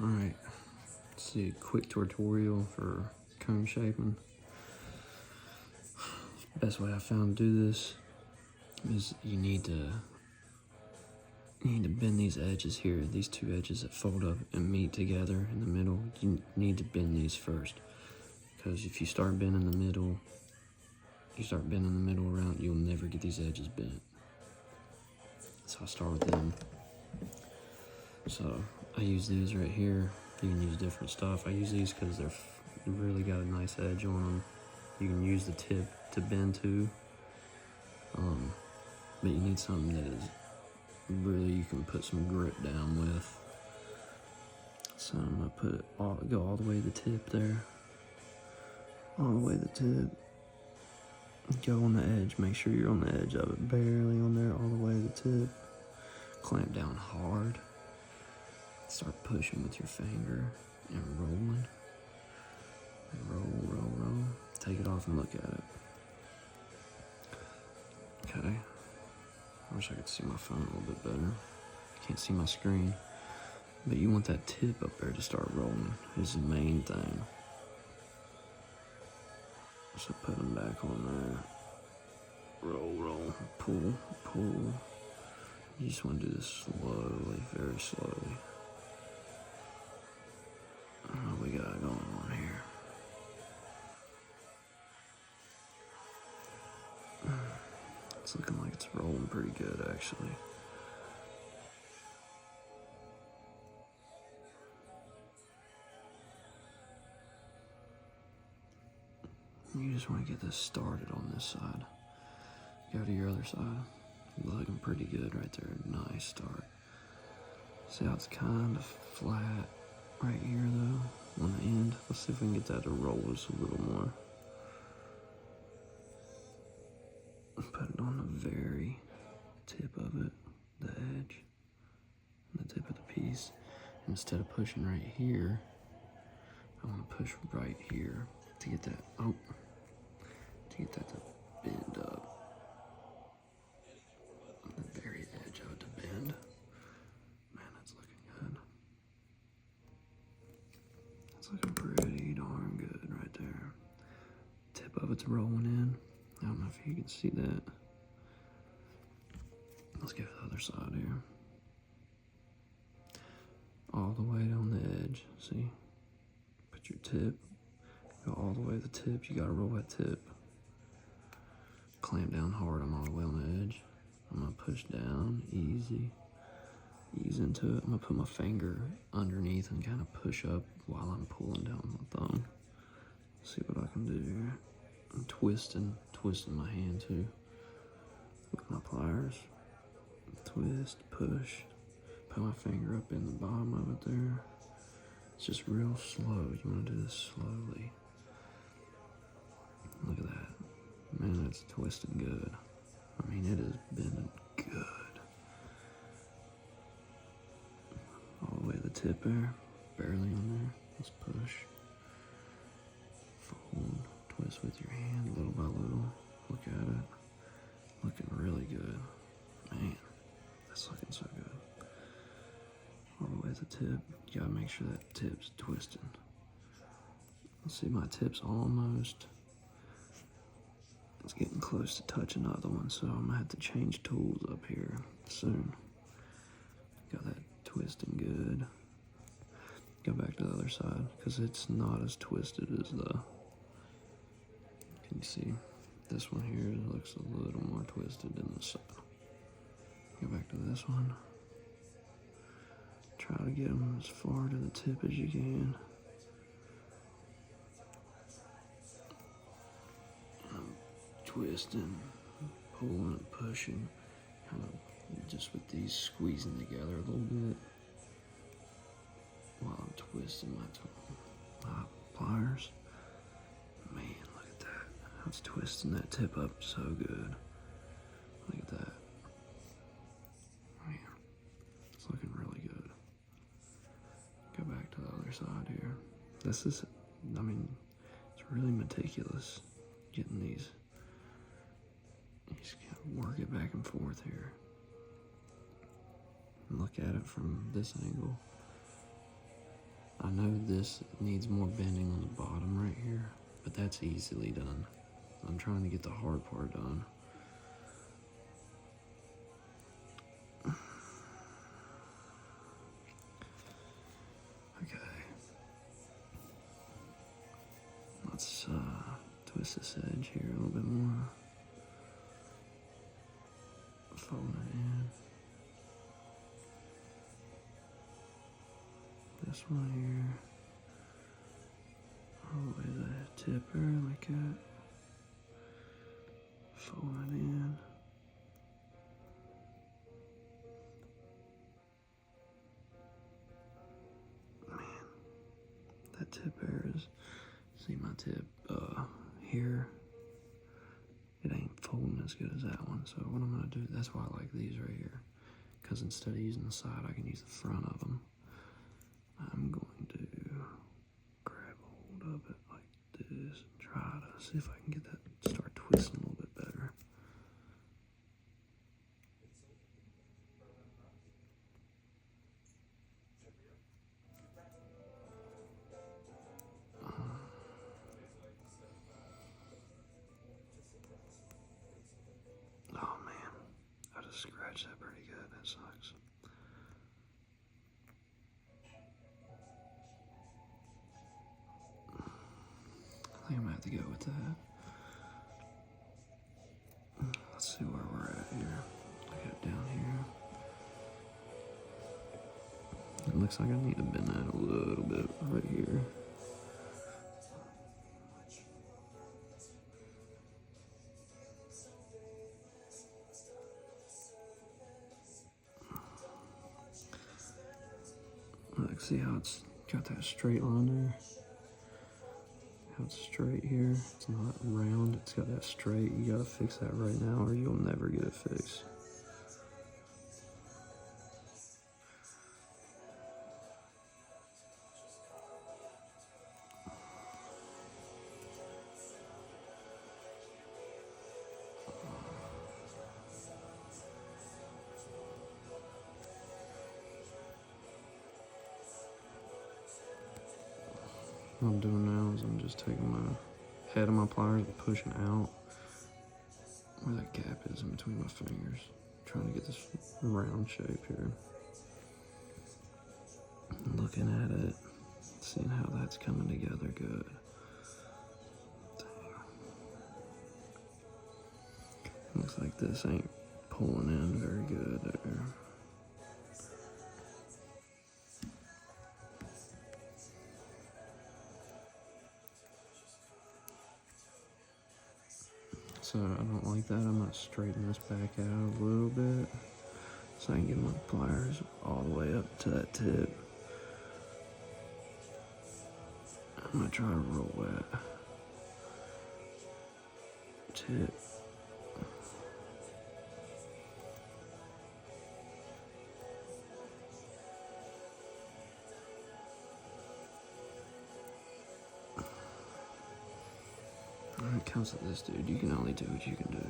Alright, let's see, quick tutorial for cone shaping. Best way I found to do this is you need to bend these edges here, these two edges that fold up and meet together in the middle. You need to bend these first, because if you start bending the middle, around, you'll never get these edges bent. So I start with them. So I use these right here. You can use different stuff. I use these because they've really got a nice edge on them. You can use the tip to bend to, but you need something that is really you can put some grip down with. So I'm gonna go all the way to the tip there, all the way to the tip. Go on the edge. Make sure you're on the edge of it, barely on there, all the way to the tip. Clamp down hard. Start pushing with your finger and rolling. Roll, roll, roll. Take it off and look at it. Okay. I wish I could see my phone a little bit better. I can't see my screen. But you want that tip up there to start rolling. Is the main thing. So put them back on there. Roll, roll, pull, pull. You just want to do this slowly, very slowly. What we got going on here? It's looking like it's rolling pretty good, actually. You just want to get this started on this side. Go to your other side. Looking pretty good right there. Nice start. See how it's kind of flat right here though, on the end. Let's see if we can get that to roll just a little more. Put it on the very tip of it, the edge, the tip of the piece. And instead of pushing right here, I want to push right here to get that, to bend up. The very edge of it to bend. Man, that's looking good. That's looking pretty darn good right there. Tip of it's rolling in. I don't know if you can see that. Let's go to the other side here. All the way down the edge, see? Put your tip, go all the way to the tip. You gotta roll that tip. Clamp down hard, I'm all the way on the edge. I'm gonna push down, easy. Ease into it. I'm gonna put my finger underneath and kind of push up while I'm pulling down my thumb. See what I can do here. I'm twisting my hand too with my pliers. Twist, push, put my finger up in the bottom of it there. It's just real slow. You want to do this slowly. Look at that. Man, it's twisting good. I mean, it is bending good. All the way to the tip there, barely on there. Let's push. Fold, twist with your hand little by little. Look at it. Looking really good. Man, that's looking so good. All the way to the tip. You gotta make sure that tip's twisting. See, my tip's almost. It's getting close to touching the other one, so I'm gonna have to change tools up here soon. Got that twisting good. Go back to the other side, because it's not as twisted as the. Can you see? This one here looks a little more twisted than this side. Go back to this one. Try to get them as far to the tip as you can. Twisting, pulling and pushing, kind of just with these squeezing together a little bit while I'm twisting my pliers. Man, look at that. I was twisting that tip up so good. Look at that. Man, it's looking really good. Go back to the other side here. This is, I mean, it's really meticulous getting these. You just gotta work it back and forth here. And look at it from this angle. I know this needs more bending on the bottom right here, but that's easily done. I'm trying to get the hard part done. Okay. Let's twist this edge here a little bit more. Fold it in. This one here. All the way to the tipper, like that. Fold it in. Man, that tip there is, see my tip here, it ain't folding as good as that one. So what I'm gonna do, that's why I like these right here, because instead of using the side, I can use the front of them. I'm going to grab hold of it like this and try to see if I can get that, start twisting a little bit better. Oh man, I just scratched that pretty good. That sucks. I think I'm gonna have to go with that. Let's see where we're at here. I got down here. It looks like I need to bend that a little bit right here. Look, see how it's got that straight line there? How it's straight here. It's not round, it's got that straight. You gotta fix that right now or you'll never get it fixed. What I'm doing now is I'm just taking my head of my pliers and pushing out where that gap is in between my fingers. Trying to get this round shape here. Looking at it, seeing how that's coming together good. Dang. Looks like this ain't pulling in very good there. So I don't like that. I'm gonna straighten this back out a little bit so I can get my pliers all the way up to that tip. I'm gonna try to roll that tip. When it comes to this, dude, you can only do what you can do.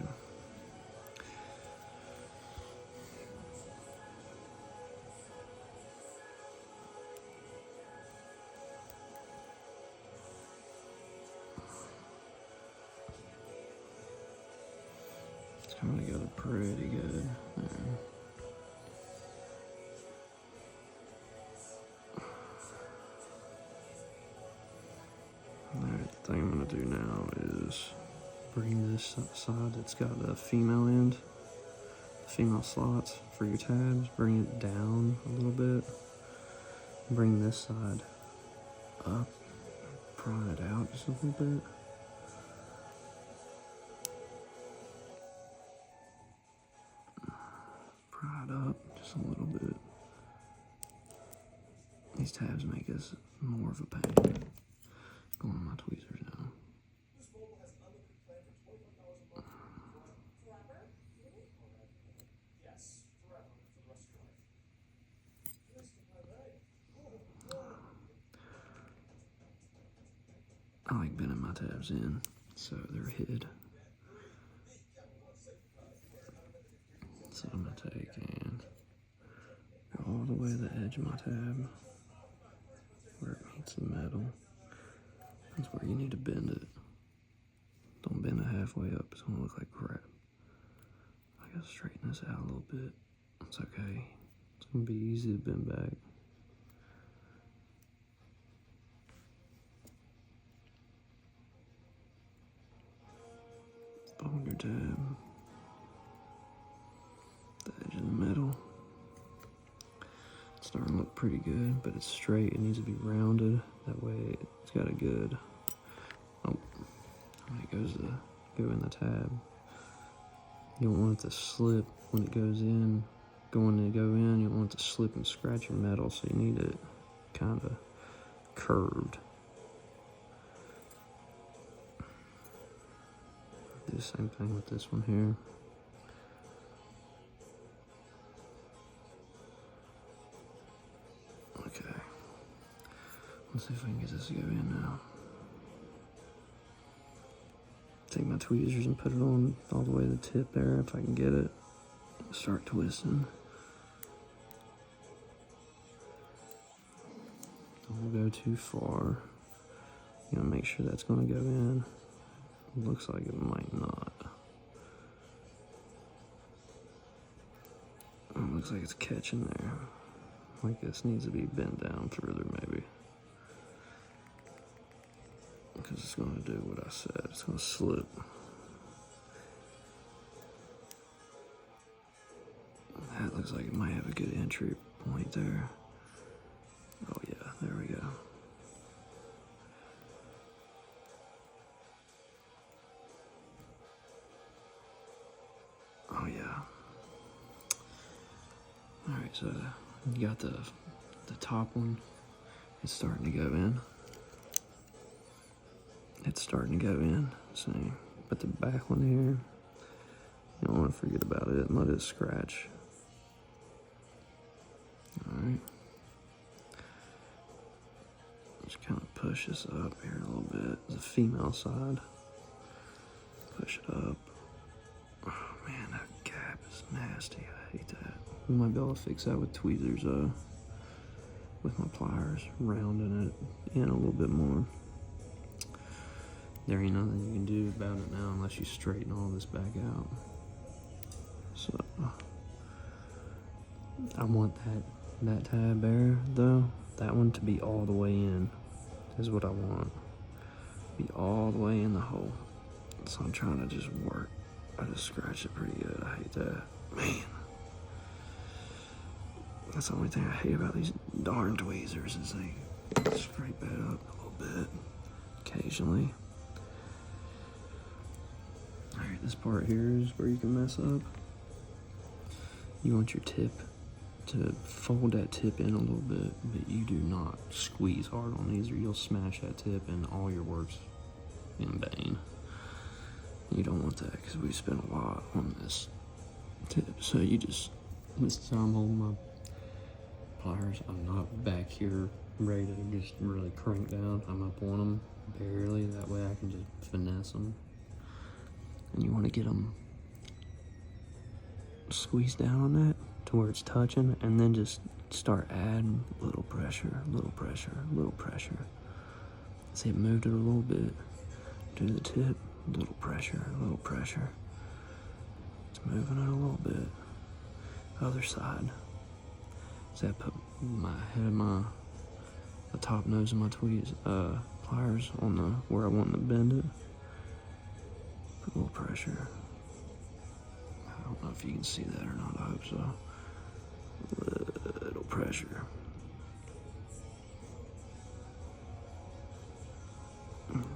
It's coming together pretty good there. Alright, the thing I'm gonna do now is bring this side that's got a female end, the female slots for your tabs, bring it down a little bit. Bring this side up, pry it out just a little bit. Pry it up just a little bit. These tabs make this more of a pain. Going on my tweezers now. I like bending my tabs in so they're hid. So I'm gonna take and go all the way to the edge of my tab where it That's the metal. That's where you need to bend it. Don't bend it halfway up, it's gonna look like crap. I gotta straighten this out a little bit. It's okay. It's gonna be easy to bend back. Fold your tab. The edge of the metal. It's starting to look pretty good, but it's straight. It needs to be rounded. That way it's got a good, when it goes to go in the tab. You don't want it to slip when it goes in. Going to go in, you don't want it to slip and scratch your metal, so you need it kind of curved. Do the same thing with this one here. Okay. Let's see if I can get this to go in now. Take my tweezers and put it on all the way to the tip there if I can get it. Start twisting. Don't go too far. You gotta make sure that's gonna go in. It looks like it might not. It looks like it's catching there. Like this needs to be bent down further maybe. Because it's gonna do what I said, it's gonna slip. That looks like it might have a good entry point there. Oh yeah, there we go. Oh yeah. Alright, so you got the top one. It's starting to go in. It's starting to go in. So, but the back one here, you don't want to forget about it and let it scratch. Alright. Just kind of push this up here a little bit. The female side. Push it up. Oh man, that gap is nasty. I hate that. We might be able to fix that with tweezers, with my pliers, rounding it in a little bit more. There ain't nothing you can do about it now unless you straighten all this back out. So, I want that tab there, though, that one to be all the way in, is what I want. Be all the way in the hole. So I'm trying to just work. I just scratched it pretty good. I hate that. Man. That's the only thing I hate about these darn tweezers is they scrape that up a little bit occasionally. Alright, this part here is where you can mess up. You want your tip to fold that tip in a little bit, but you do not squeeze hard on these or you'll smash that tip and all your work's in vain. You don't want that because we spent a lot on this tip. So you just, this time I'm holding my pliers. I'm not back here ready to just really crank down. I'm up on them barely. That way I can just finesse them. And you want to get them squeezed down on that to where it's touching, and then just start adding little pressure, little pressure, little pressure. See, it moved it a little bit to the tip, little pressure, little pressure. It's moving it a little bit. Other side. See, I put my head of the top nose of my pliers on where I want to bend it. Put a little pressure. I don't know if you can see that or not, I hope so. Little pressure.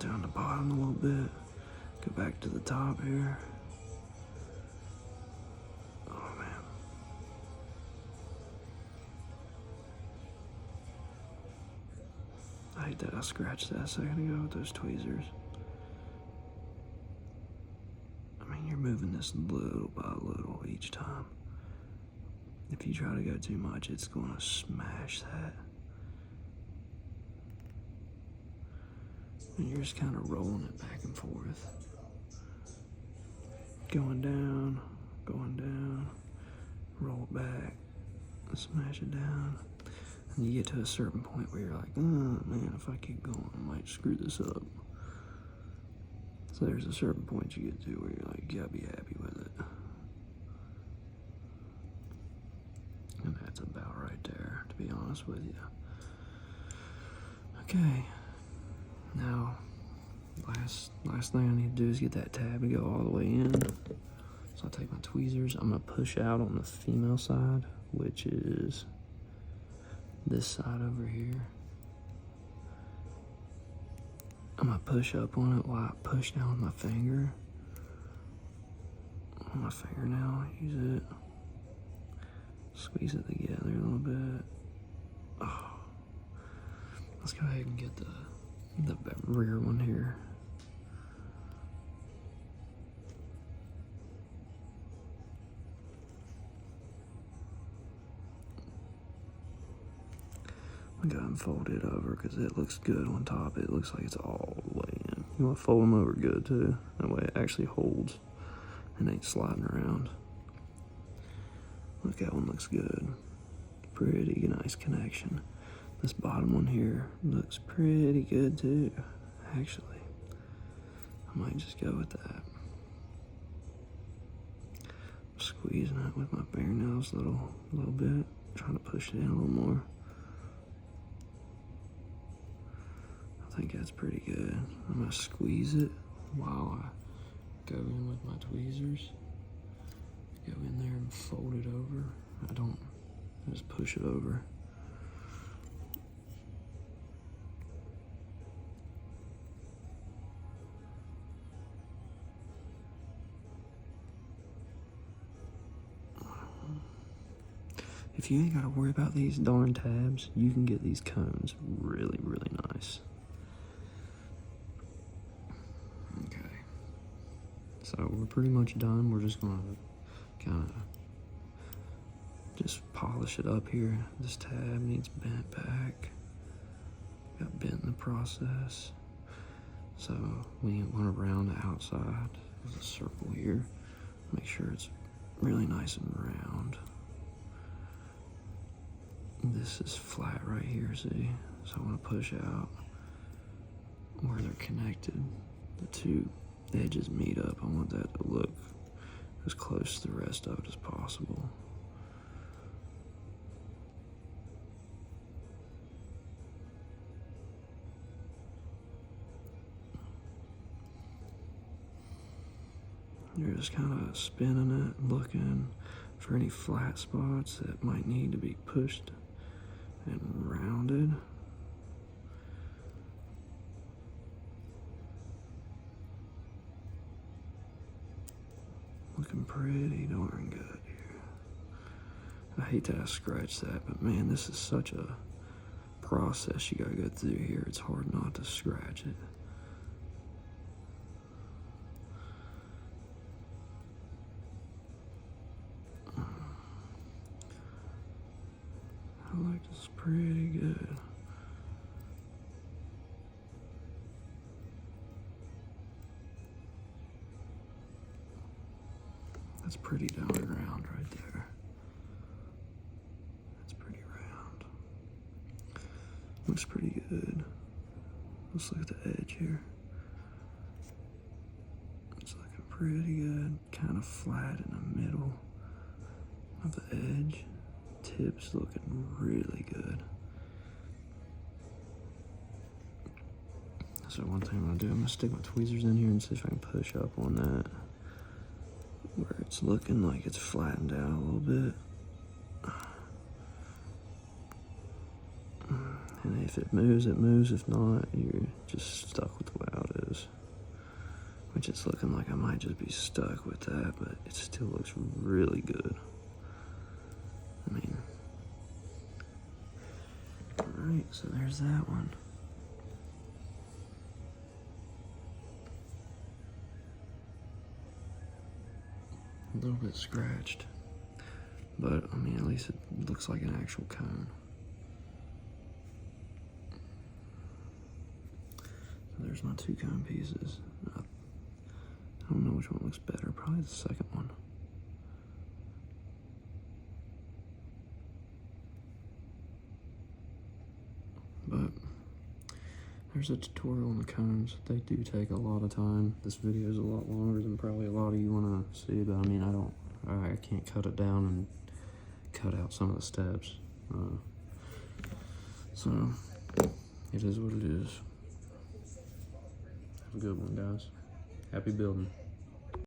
Down the bottom a little bit. Go back to the top here. Oh man. I hate that I scratched that a second ago with those tweezers. I mean, you're moving this little by little each time. If you try to go too much, it's gonna smash that. And you're just kind of rolling it back and forth. Going down, roll it back, smash it down. And you get to a certain point where you're like, oh man, if I keep going, I might screw this up. So there's a certain point you get to where you're like, you gotta be happy with it. And that's about right there, to be honest with you. Okay, now, last thing I need to do is get that tab to go all the way in. So I'll take my tweezers, I'm gonna push out on the female side, which is this side over here. I'm gonna push up on it while I push down with my finger. On my fingernail, use it. Squeeze it together a little bit. Oh. Let's go ahead and get the rear one here. I'm gonna fold it over because it looks good on top. It looks like it's all the way in. You want to fold them over good too. That way it actually holds and ain't sliding around. Look, that one looks good. Pretty nice connection. This bottom one here looks pretty good too, actually. I might just go with that. Squeezing it with my fingernails a little bit. Trying to push it in a little more. I think that's pretty good. I'm gonna squeeze it while I go in with my tweezers. Go in there and fold it over. I just push it over. If you ain't gotta worry about these darn tabs, you can get these cones really, really nice. Okay. So we're pretty much done. We're just gonna kind of just polish it up here. This tab needs bent back. Got bent in the process. So we want to round the outside of the circle here. Make sure it's really nice and round. This is flat right here, see? So I want to push out where they're connected. The two edges meet up. I want that to look as close to the rest of it as possible. You're just kind of spinning it, looking for any flat spots that might need to be pushed and rounded. Looking pretty darn good here. I hate that I scratched that, but man, this is such a process you gotta go through here. It's hard not to scratch it. I like this pretty good. That's pretty down round right there. That's pretty round. Looks pretty good. Let's look at the edge here. It's looking pretty good. Kind of flat in the middle of the edge. Tips looking really good. So one thing I'm gonna do, I'm gonna stick my tweezers in here and see if I can push up on that where it's looking like it's flattened out a little bit. And if it moves, it moves. If not, you're just stuck with the way it is. Which it's looking like I might just be stuck with that, but it still looks really good. I mean, alright, so there's that one. A little bit scratched, but I mean, at least it looks like an actual cone. So there's my two cone pieces. I don't know which one looks better, probably the second one. But there's a tutorial on the cones. They do take a lot of time. This video is a lot longer than probably a lot of you want to see, but I mean, I can't cut it down and cut out some of the steps. So it is what it is. Have a good one, guys. Happy building.